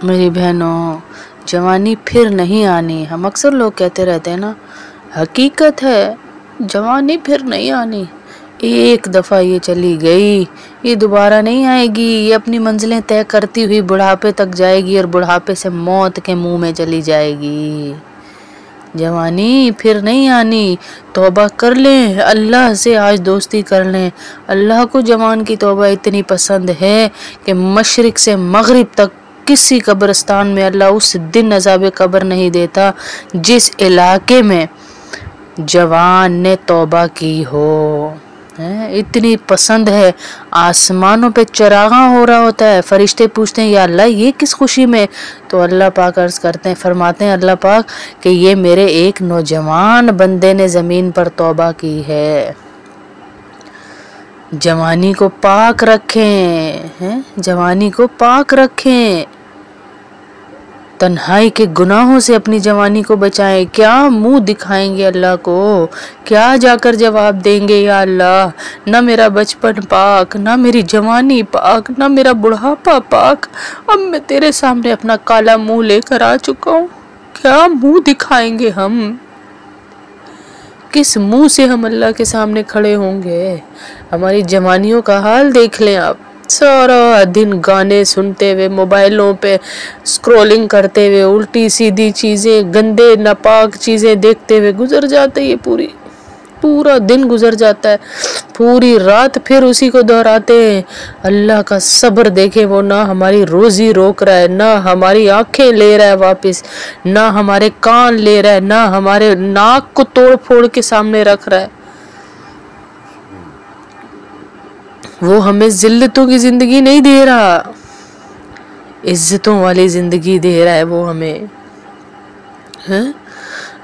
मेरी बहनों, जवानी फिर नहीं आनी। हम अक्सर लोग कहते रहते हैं ना, हकीकत है जवानी फिर नहीं आनी। एक दफ़ा ये चली गई, ये दोबारा नहीं आएगी। ये अपनी मंजिलें तय करती हुई बुढ़ापे तक जाएगी और बुढ़ापे से मौत के मुंह में चली जाएगी। जवानी फिर नहीं आनी। तौबा कर लें, अल्लाह से आज दोस्ती कर लें। अल्लाह को जवान की तौबा इतनी पसंद है कि मशरिक से मगरिब तक किसी कब्रिस्तान में अल्लाह उस दिन अज़ाब कब्र नहीं देता जिस इलाके में जवान ने तौबा की हो। इतनी पसंद है। आसमानों पे चरागा हो रहा होता है, फरिश्ते पूछते हैं या अल्लाह ये किस खुशी में? तो अल्लाह पाक अर्ज करते हैं, फरमाते हैं अल्लाह पाक कि ये मेरे एक नौजवान बंदे ने ज़मीन पर तौबा की है। जवानी को पाक रखें, जवानी को पाक रखें। तन्हाई के गुनाहों से अपनी जवानी को बचाएं। क्या मुंह दिखाएंगे अल्लाह को? क्या जाकर जवाब देंगे या अल्लाह? ना मेरा बचपन पाक, ना मेरी जवानी पाक, ना मेरा बुढ़ापा पाक। अब मैं तेरे सामने अपना काला मुंह लेकर आ चुका हूँ। क्या मुंह दिखाएंगे हम? किस मुंह से हम अल्लाह के सामने खड़े होंगे? हमारी जवानियों का हाल देख लें आप। सारा दिन गाने सुनते हुए, मोबाइलों पे स्क्रॉलिंग करते हुए, उल्टी सीधी चीज़ें, गंदे नापाक चीज़ें देखते हुए गुजर जाते। ये पूरा दिन गुजर जाता है, पूरी रात फिर उसी को दोहराते हैं। अल्लाह का सब्र देखे, वो ना हमारी रोज़ी रोक रहा है, ना हमारी आंखें ले रहा है वापस, ना हमारे कान ले रहा है, ना हमारे नाक को तोड़ फोड़ के सामने रख रहा है। वो हमें जिल्लतों की जिंदगी नहीं दे रहा, इज्जतों वाली जिंदगी दे रहा है वो हमें।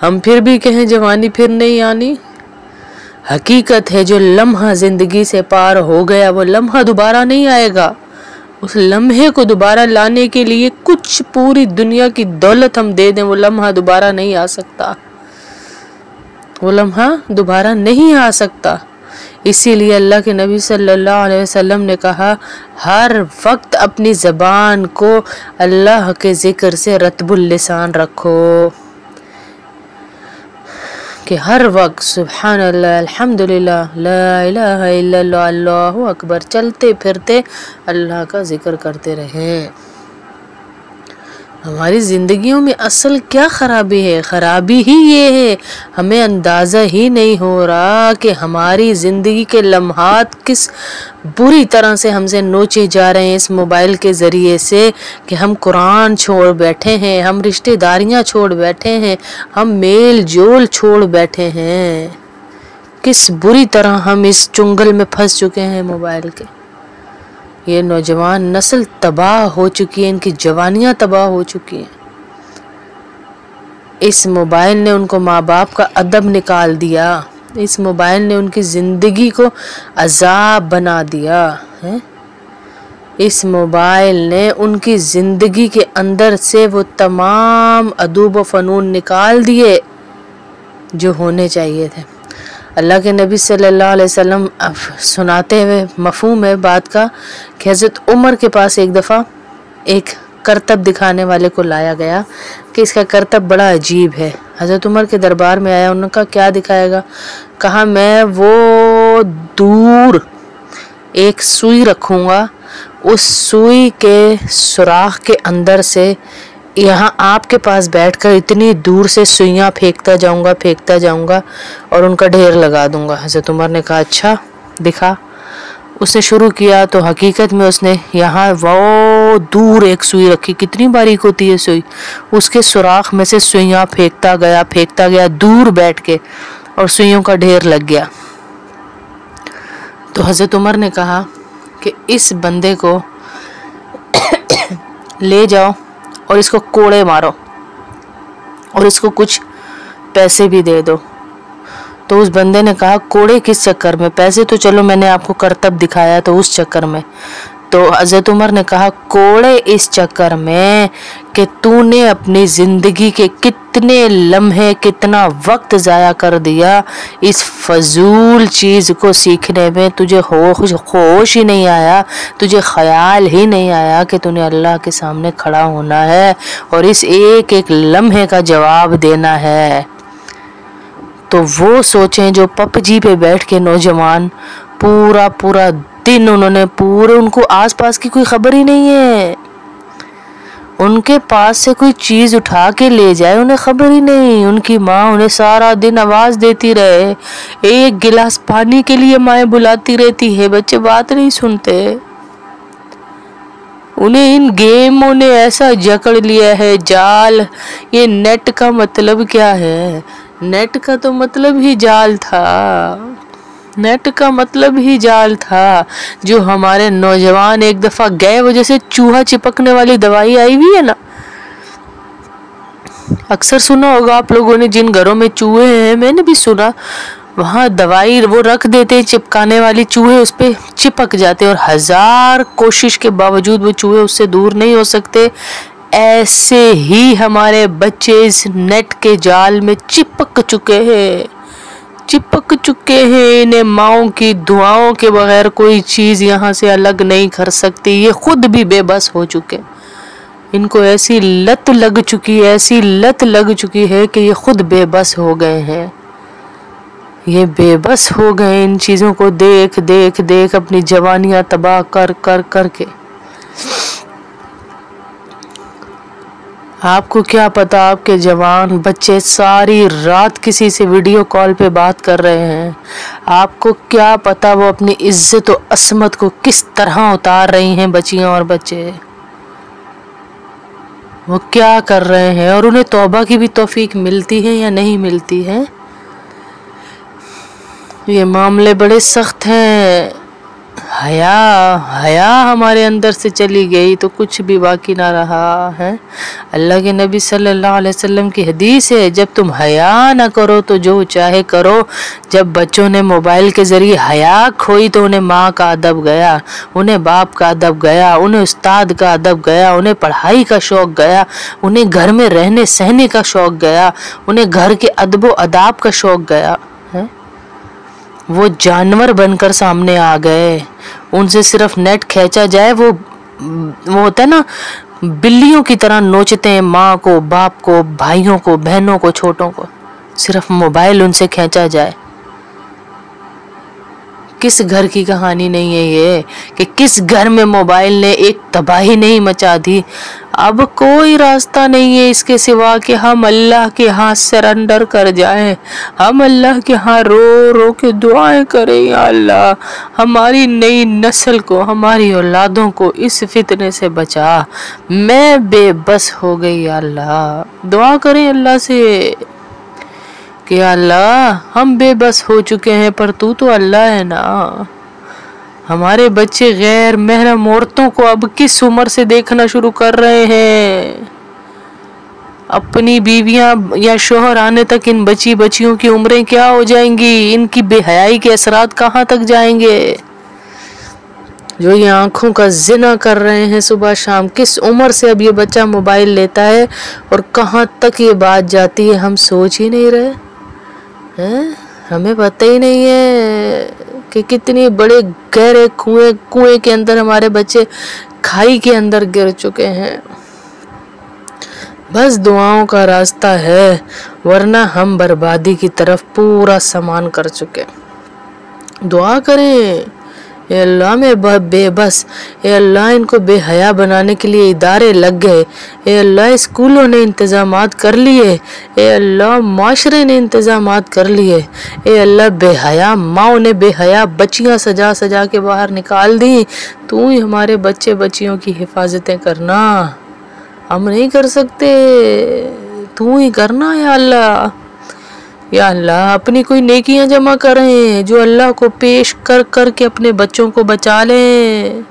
हम फिर भी कहें जवानी फिर नहीं आनी। हकीकत है जो लम्हा जिंदगी से पार हो गया वो लम्हा दोबारा नहीं आएगा। उस लम्हे को दोबारा लाने के लिए कुछ पूरी दुनिया की दौलत हम दे दें, वो लम्हा दोबारा नहीं आ सकता। वो लम्हा दोबारा नहीं आ सकता। इसीलिए अल्लाह के नबी सल्लल्लाहु अलैहि वसल्लम ने कहा, हर वक्त अपनी ज़बान को अल्लाह के ज़िक्र से रतबुल लिसान रखो, कि हर वक्त सुभान अल्लाह, अल्हम्दुलिल्लाह, ला इलाहा इल्लल्लाह, अल्लाहु अकबर चलते फिरते अल्लाह का ज़िक्र करते रहें। हमारी ज़िंदगियों में असल क्या ख़राबी है? ख़राबी ही ये है, हमें अंदाज़ा ही नहीं हो रहा कि हमारी ज़िंदगी के लम्हात किस बुरी तरह से हमसे नोचे जा रहे हैं इस मोबाइल के ज़रिए से, कि हम कुरान छोड़ बैठे हैं, हम रिश्तेदारियां छोड़ बैठे हैं, हम मेल जोल छोड़ बैठे हैं। किस बुरी तरह हम इस चुंगल में फंस चुके हैं मोबाइल के। ये नौजवान नस्ल तबाह हो चुकी है, इनकी जवानियां तबाह हो चुकी हैं। इस मोबाइल ने उनको माँ बाप का अदब निकाल दिया, इस मोबाइल ने उनकी ज़िंदगी को अजाब बना दिया है। इस मोबाइल ने उनकी ज़िंदगी के अंदर से वो तमाम अदूब व फ़नून निकाल दिए जो होने चाहिए थे। अल्लाह के नबी सल्लल्लाहु अलैहि वसल्लम सुनाते हुए मफ़हूम है बात का कि हज़रत उमर के पास एक दफ़ा एक करतब दिखाने वाले को लाया गया कि इसका करतब बड़ा अजीब है। हज़रत उमर के दरबार में आया, उन्होंने कहा क्या दिखाएगा? कहा मैं वो दूर एक सुई रखूँगा, उस सुई के सुराख के अंदर से यहाँ आपके पास बैठकर इतनी दूर से सुइयाँ फेंकता जाऊँगा और उनका ढेर लगा दूँगा। हज़रत उमर ने कहा अच्छा दिखा। उसने शुरू किया तो हकीकत में उसने यहाँ वो दूर एक सुई रखी, कितनी बारीक होती है सुई, उसके सुराख में से सुइयाँ फेंकता गया दूर बैठ के, और सुइयों का ढेर लग गया। तो हज़रत उमर ने कहा कि इस बंदे को ले जाओ और इसको कोड़े मारो और इसको कुछ पैसे भी दे दो। तो उस बंदे ने कहा कोड़े किस चक्कर में? पैसे तो चलो मैंने आपको करतब दिखाया तो उस चक्कर में। तो हज़रत उमर ने कहा कोड़े इस चक्कर में کہ تو نے اپنی زندگی کے کتنے لمحے کتنا وقت ضائع کر دیا اس فضول چیز کو سیکھنے میں. تجھے ہوش ہی نہیں آیا, تجھے خیال ہی نہیں آیا کہ تو نے اللہ کے سامنے کھڑا ہونا ہے اور اس ایک ایک لمحے کا جواب دینا ہے. تو وہ سوچیں جو پب جی پہ بیٹھ کے نوجوان پورا دن ان کو آس پاس کی کوئی خبر ہی نہیں ہے, ان کے پاس سے کوئی چیز اٹھا کے لے جائے انہیں خبر ہی نہیں. ان کی ماں انہیں سارا دن آواز دیتی رہے, ایک گلاس پانی کے لیے مائیں بلاتی رہتی ہے, بچے بات نہیں سنتے. انہیں ان گیموں نے ایسا جکڑ لیا ہے جال. یہ نیٹ کا مطلب کیا ہے؟ نیٹ کا تو مطلب ہی جال تھا, نیٹ کا مطلب ہی جال تھا. جو ہمارے نوجوان ایک دفعہ گئے, وہ جیسے چوہا چپکنے والی دوائی آئی ہوئی ہے نا, اکثر سنا ہوگا آپ لوگوں نے, جن گھروں میں چوہے ہیں, میں نے بھی سنا, وہاں دوائی وہ رکھ دیتے چپکانے والی, چوہے اس پہ چپک جاتے اور ہزار کوشش کے باوجود وہ چوہے اس سے دور نہیں ہو سکتے. ایسے ہی ہمارے بچے اس نیٹ کے جال میں چپک چکے ہیں. انہیں ماؤں کی دعاؤں کے بغیر کوئی چیز یہاں سے الگ نہیں کر سکتی. یہ خود بھی بے بس ہو چکے, ان کو ایسی لت لگ چکی ہے کہ یہ خود بے بس ہو گئے ہیں. یہ بے بس ہو گئے ان چیزوں کو دیکھ اپنی جوانیاں تباہ کر کے. آپ کو کیا پتا آپ کے جوان بچے ساری رات کسی سے ویڈیو کال پہ بات کر رہے ہیں. آپ کو کیا پتا وہ اپنی عزت و عصمت کو کس طرح اتار رہی ہیں بچیاں اور بچے, وہ کیا کر رہے ہیں, اور انہیں توبہ کی بھی توفیق ملتی ہے یا نہیں ملتی ہے. یہ معاملے بڑے سخت ہیں. حیا ہمارے اندر سے چلی گئی تو کچھ بھی باقی نہ رہا ہے. اللہ کے نبی صلی اللہ علیہ وسلم کی حدیث ہے, جب تم حیا نہ کرو تو جو چاہے کرو. جب بچوں نے موبائل کے ذریعے حیا کھوئی تو انہیں ماں کا ادب گیا, انہیں باپ کا ادب گیا, انہیں استاد کا ادب گیا, انہیں پڑھائی کا شوق گیا, انہیں گھر میں رہنے سہنے کا شوق گیا, انہیں گھر کے ادب و آداب کا شوق گیا. وہ جانور بن کر سامنے آ گئے. ان سے صرف نیٹ کھینچا جائے, وہ ہوتا ہے نا, بلیوں کی طرح نوچتے ہیں ماں کو, باپ کو, بھائیوں کو, بہنوں کو, چھوٹوں کو. صرف موبائل ان سے کھینچا جائے. کس گھر کی کہانی نہیں ہے یہ کہ کس گھر میں موبائل نے ایک تباہی نہیں مچا دی. اب کوئی راستہ نہیں ہے اس کے سوا کہ ہم اللہ کے ہاں سرنڈر کر جائیں, ہم اللہ کے ہاں رو کے دعائیں کریں, یا اللہ ہماری نئی نسل کو, ہماری اولادوں کو اس فتنے سے بچا. میں بے بس ہو گئی, یا اللہ. دعا کریں اللہ سے کہ اللہ ہم بے بس ہو چکے ہیں, پر تو اللہ ہے نا. ہمارے بچے غیر محرم عورتوں کو اب کس عمر سے دیکھنا شروع کر رہے ہیں. اپنی بیویاں یا شوہر آنے تک ان بچیوں کی عمریں کیا ہو جائیں گی, ان کی بے حیائی کے اثرات کہاں تک جائیں گے. جو یہ آنکھوں کا زنا کر رہے ہیں صبح شام, کس عمر سے اب یہ بچہ موبائل لیتا ہے اور کہاں تک یہ بات جاتی ہے, ہم سوچ ہی نہیں رہے. ہمیں پتہ ہی نہیں ہے کہ کتنی بڑے گہرے کنویں کے اندر ہمارے بچے کھائی کے اندر گر چکے ہیں. بس دعاؤں کا راستہ ہے, ورنہ ہم بربادی کی طرف پورا سامان کر چکے. دعا کریں, اے اللہ میں بے بس, اے اللہ ان کو بے حیا بنانے کے لیے ادارے لگ گئے, اے اللہ اسکولوں نے انتظامات کر لیے, اے اللہ معاشرے نے انتظامات کر لیے, اے اللہ بے حیا ماؤں نے بے حیا بچیاں سجا کے باہر نکال دی. تو ہی ہمارے بچیوں کی حفاظتیں کرنا, ہم نہیں کر سکتے, تو ہی کرنا یا اللہ. یا اللہ اپنی کوئی نیکیاں جمع کریں جو اللہ کو پیش کر کے اپنے بچوں کو بچا لیں.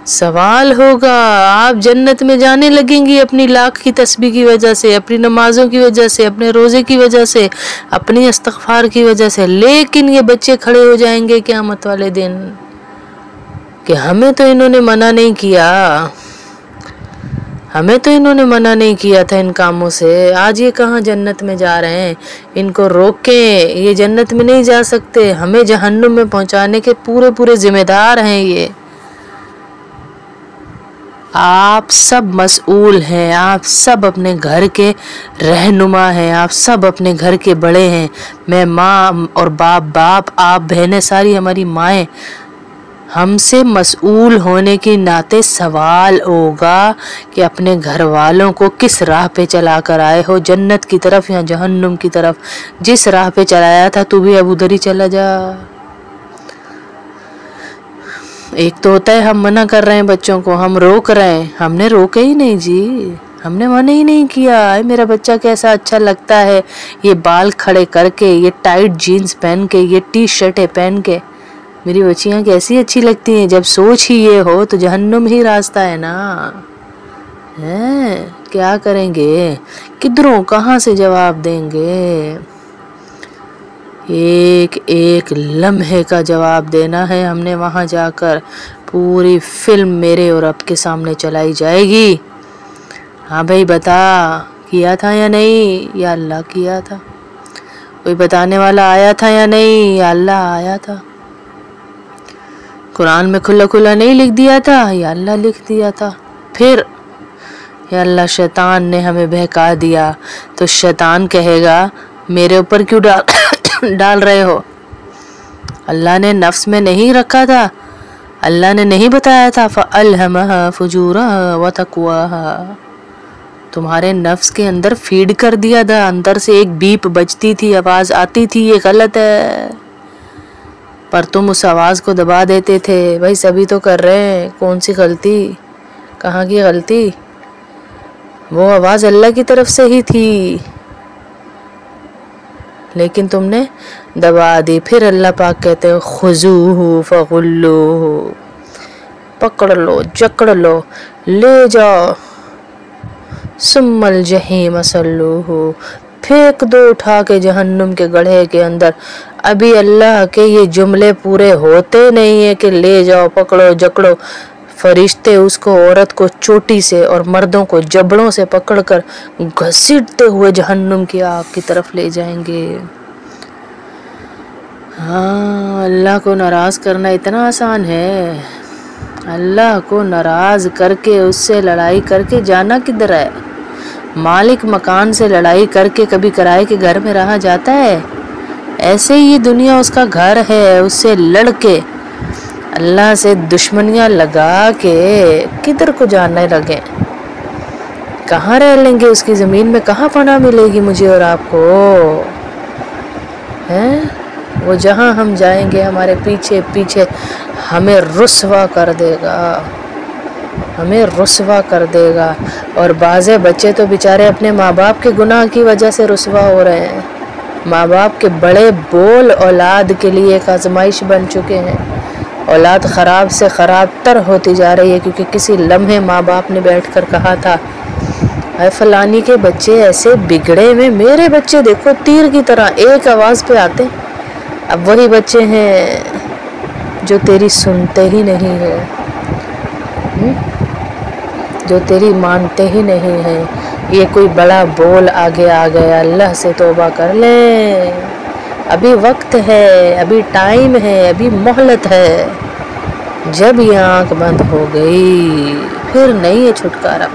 سوال ہوگا, آپ جنت میں جانے لگیں گی اپنی لاکھ کی تسبیح کی وجہ سے, اپنی نمازوں کی وجہ سے, اپنے روزے کی وجہ سے, اپنی استغفار کی وجہ سے, لیکن یہ بچے کھڑے ہو جائیں گے قیامت والے دن کہ ہمیں تو انہوں نے منع نہیں کیا, हमें तो इन्होंने मना नहीं किया था इन कामों से। आज ये कहाँ जन्नत में जा रहे हैं, इनको रोकें, ये जन्नत में नहीं जा सकते, हमें जहन्नुम में पहुंचाने के पूरे पूरे जिम्मेदार हैं ये। आप सब मसऊल हैं, आप सब अपने घर के रहनुमा हैं, आप सब अपने घर के बड़े हैं। मैं माँ और बाप, आप बहनें, सारी हमारी माएँ, हमसे मसऊल होने के नाते सवाल होगा कि अपने घर वालों को किस राह पे चला कर आए हो, जन्नत की तरफ या जहन्नुम की तरफ। जिस राह पे चलाया था तू भी अब उधर ही चला जा। एक तो होता है हम मना कर रहे हैं बच्चों को, हम रोक रहे हैं, हमने रोके ही नहीं जी, हमने मना ही नहीं किया। मेरा बच्चा कैसा अच्छा लगता है ये बाल खड़े करके, ये टाइट जीन्स पहन के, ये टी शर्टें पहन के, मेरी बच्चियां कैसी अच्छी लगती हैं। जब सोच ही ये हो तो जहन्नुम ही रास्ता है ना। हैं क्या करेंगे, किधरों कहाँ से जवाब देंगे। एक एक लम्हे का जवाब देना है हमने वहां जाकर। पूरी फिल्म मेरे और आपके सामने चलाई जाएगी। हाँ भाई बता, किया था या नहीं, या अल्लाह किया था। कोई बताने वाला आया था या नहीं, या अल्लाह आया था। कुरान में खुला खुला नहीं लिख दिया था, या अल्लाह लिख दिया था। फिर या अल्लाह शैतान ने हमें बहका दिया, तो शैतान कहेगा मेरे ऊपर क्यों डाल रहे हो। अल्लाह ने नफ्स में नहीं रखा था, अल्लाह ने नहीं बताया था फ़अल्हमहा फुजूरहा व तक़वाहा। तुम्हारे नफ्स के अंदर फीड कर दिया था, अंदर से एक बीप बजती थी, आवाज आती थी, ये गलत है, पर तुम उस आवाज को दबा देते थे। भाई सभी तो कर रहे हैं, कौन सी गलती, कहाँ की गलती। वो आवाज अल्लाह की तरफ से ही थी, लेकिन तुमने दबा दी। फिर अल्लाह पाक कहते हैं खुजूहु फगुल्लूहु, पकड़ लो, जकड़ लो, ले जाओ, सुम्मल जहीम सल्लूहु, फेंक दो उठा के जहन्नुम के गड्ढे के अंदर। अभी अल्लाह के ये जुमले पूरे होते नहीं है कि ले जाओ, पकड़ो, जकड़ो। फरिश्ते उसको, औरत को चोटी से और मर्दों को जबड़ों से पकड़कर घसीटते हुए जहन्नुम की आग की तरफ ले जाएंगे। हाँ, अल्लाह को नाराज करना इतना आसान है। अल्लाह को नाराज करके, उससे लड़ाई करके जाना किधर है। मालिक मकान से लड़ाई करके कभी किराए के घर में रहा जाता है। ऐसे ही ये दुनिया उसका घर है, उससे लड़के अल्लाह से दुश्मनियां लगा के किधर को जाने लगे। कहाँ रह लेंगे उसकी ज़मीन में, कहाँ पनाह मिलेगी मुझे और आपको, हैं। वो जहाँ हम जाएंगे हमारे पीछे पीछे हमें रुस्वा कर देगा, हमें रुस्वा कर देगा। और बाज़े बच्चे तो बेचारे अपने माँ बाप के गुनाह की वजह से रुस्वा हो रहे हैं। माँ बाप के बड़े बोल औलाद के लिए एक आजमाइश बन चुके हैं। औलाद ख़राब से ख़राब तर होती जा रही है, क्योंकि किसी लम्हे माँ बाप ने बैठकर कहा था अरे फलानी के बच्चे ऐसे बिगड़े हुए, मेरे बच्चे देखो तीर की तरह एक आवाज़ पे आते। अब वही बच्चे हैं जो तेरी सुनते ही नहीं है, जो तेरी मानते ही नहीं हैं। ये कोई बड़ा बोल आगे आ गया, अल्लाह से तौबा कर ले। अभी वक्त है, अभी टाइम है, अभी मोहलत है। जब ये आँख बंद हो गई फिर नहीं है छुटकारा।